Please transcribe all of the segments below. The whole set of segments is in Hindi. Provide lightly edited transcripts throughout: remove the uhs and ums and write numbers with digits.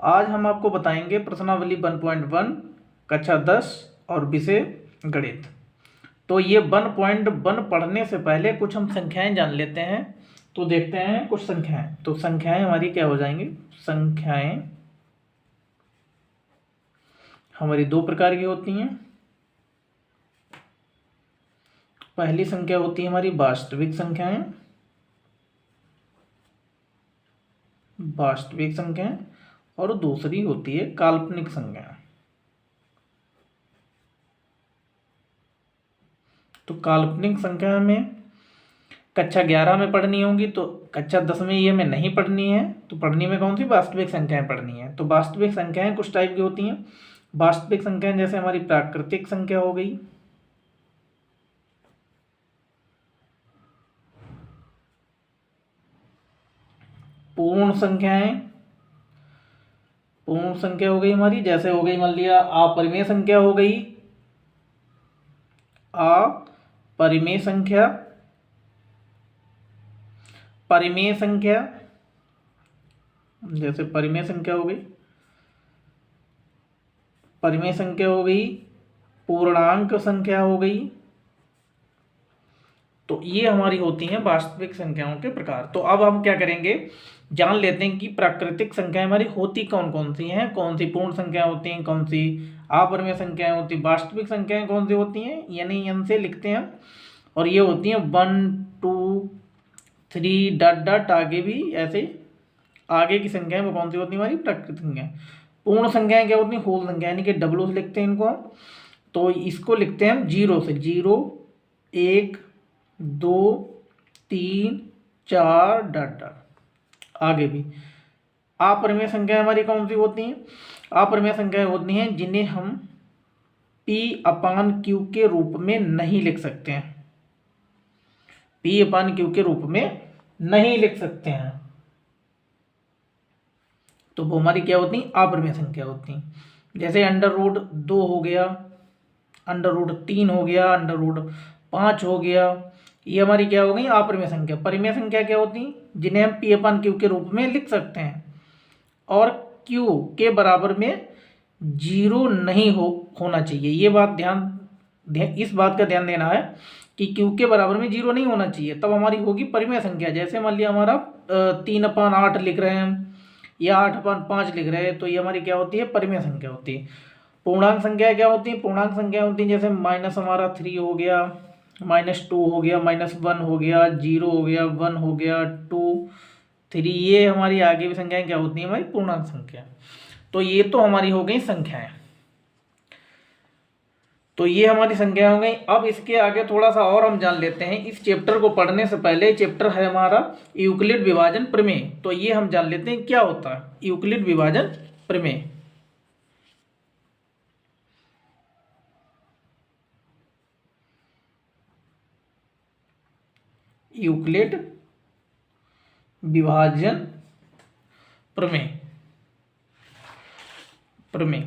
आज हम आपको बताएंगे प्रश्नावली 1.1 कक्षा 10 और विषय गणित। तो ये 1.1 पढ़ने से पहले कुछ हम संख्याएं जान लेते हैं। तो देखते हैं कुछ संख्याएं। तो संख्याएं हमारी क्या हो जाएंगी? संख्याएं हमारी दो प्रकार की होती हैं। पहली संख्या होती है हमारी वास्तविक संख्याएं, वास्तविक संख्याएं, और दूसरी होती है काल्पनिक संख्याएं। तो काल्पनिक संख्या में कक्षा 11 में पढ़नी होगी, तो कक्षा 10 में ये में नहीं पढ़नी है। तो पढ़नी में कौन सी? वास्तविक संख्याएं पढ़नी है। तो वास्तविक संख्याएं कुछ टाइप की होती हैं। वास्तविक संख्याएं जैसे हमारी प्राकृतिक संख्या हो गई, पूर्ण संख्याएं, पूर्ण संख्या हो गई हमारी, जैसे हो गई मान लिया अपरिमेय संख्या हो गई, अपरिमेय संख्या, परिमेय संख्या, जैसे परिमेय संख्या हो गई, परिमेय संख्या हो गई, पूर्णांक संख्या हो गई। तो ये हमारी होती हैं वास्तविक संख्याओं के प्रकार। तो अब हम क्या करेंगे, जान लेते हैं कि प्राकृतिक संख्याएं हमारी होती कौन कौन सी हैं, कौन सी पूर्ण संख्या होती हैं, कौन सी अपरिमेय संख्याएं होती, वास्तविक संख्याएं कौन सी होती हैं, यानी एन से लिखते हैं। और ये होती हैं 1 2 3 डॉट डॉट, आगे भी ऐसे आगे की संख्याएं वो कौन सी होती है? हमारी प्राकृतिक संख्याएं। पूर्ण संख्याएं क्या होती हैं? होल संख्या, यानी कि डब्ल्यू से लिखते हैं इनको। तो इसको लिखते हैं हम 0 से, 0 1 2 3 4 डॉट डॉट, आगे भी। अपरिमेय संख्याएं हमारी कौन सी होती हैं? अपरिमेय संख्याएं होती हैं जिन्हें हम P/Q के रूप में नहीं लिख सकते हैं, P/Q के रूप में नहीं लिख सकते हैं। तो वो हमारी क्या होती हैं? अपरिमेय संख्या होती हैं। जैसे √2 हो गया, √3 हो गया, √5 हो गया, ये हमारी क्या हो गई? अपरिमेय संख्या। परिमेय संख्या क्या होती है? जिन्हें हम P/Q के रूप में लिख सकते हैं और Q के बराबर में 0 नहीं होना चाहिए। ये बात इस बात का ध्यान देना है कि Q के बराबर में 0 नहीं होना चाहिए, तब हमारी होगी परिमेय संख्या। जैसे मान लिया हमारा 3/8 लिख रहे हैं हम, या 8/5 लिख रहे हैं, तो ये हमारी क्या होती है? परिमेय संख्या होती है। पूर्णांक संख्या क्या होती है? पूर्णांक संख्या होती है जैसे माइनस हमारा 3 हो गया, -2 हो गया, -1 हो गया, 0 हो गया, 1 हो गया, 2 3, ये हमारी आगे भी संख्याएं क्या होती हैं? हमारी पूर्णांक संख्या। तो ये तो हमारी हो गई संख्याएं। तो ये हमारी संख्या हो गई। अब इसके आगे थोड़ा सा और हम जान लेते हैं। इस चैप्टर को पढ़ने से पहले चैप्टर है हमारा यूक्लिड विभाजन प्रमेय। तो ये हम जान लेते हैं क्या होता है यूक्लिड विभाजन प्रमेय। यूक्लिड विभाजन प्रमेय, प्रमेय।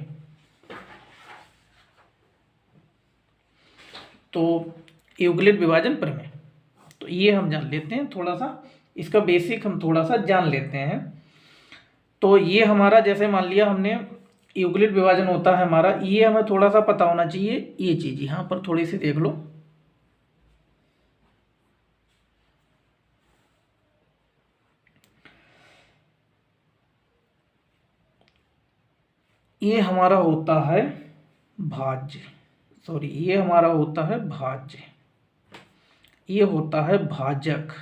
तो यूक्लिड विभाजन प्रमेय, तो ये हम जान लेते हैं थोड़ा सा, इसका बेसिक हम थोड़ा सा जान लेते हैं। तो ये हमारा जैसे मान लिया हमने यूक्लिड विभाजन होता है हमारा, ये हमें थोड़ा सा पता होना चाहिए। ये चीज़ यहाँ पर थोड़ी सी देख लो, ये हमारा होता है भाज्य, सॉरी ये हमारा होता है भाज्य, ये होता है भाजक,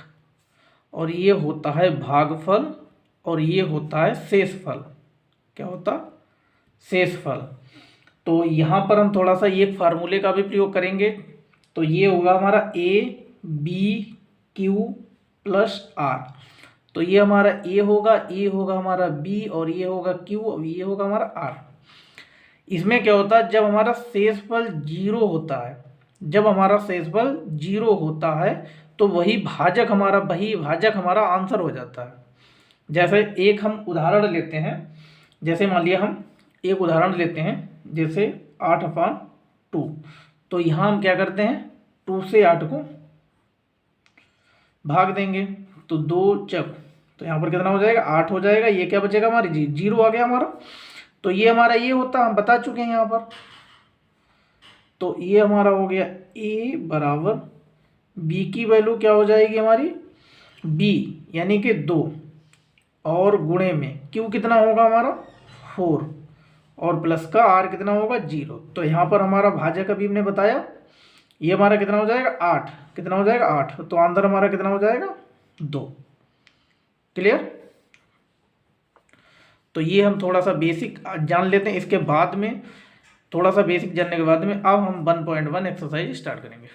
और ये होता है भागफल, और ये होता है शेषफल। क्या होता? शेषफल। तो यहाँ पर हम थोड़ा सा ये फार्मूले का भी प्रयोग करेंगे। तो ये होगा हमारा ABQ+R। तो ये हमारा A होगा, ये होगा हमारा B, और ये होगा Q, और ये होगा हमारा R। इसमें क्या होता है? जब हमारा शेषफल 0 होता है, जब हमारा शेषफल 0 होता है तो वही भाजक हमारा आंसर हो जाता है। जैसे एक हम उदाहरण लेते हैं, जैसे मान लिया हम एक उदाहरण लेते हैं, जैसे 8/2। तो यहाँ हम क्या करते हैं? 2 से 8 को भाग देंगे, तो 2 चक तो यहाँ पर कितना हो जाएगा 8 हो जाएगा। ये क्या बचेगा हमारी 0 आ गया हमारा। तो ये हमारा ये होता, हम बता चुके हैं यहाँ पर। तो ये हमारा हो गया a बराबर b की वैल्यू क्या हो जाएगी हमारी b यानी कि 2 और गुणे में q कितना होगा हमारा 4 और प्लस का r कितना होगा 0। तो यहाँ पर हमारा भाजक अभी हमने बताया, ये हमारा कितना हो जाएगा 8, कितना हो जाएगा 8। तो अंदर हमारा कितना हो जाएगा 2। क्लियर। तो ये हम थोड़ा सा बेसिक जान लेते हैं, इसके बाद में थोड़ा सा बेसिक जानने के बाद में अब हम 1.1 एक्सरसाइज स्टार्ट करेंगे।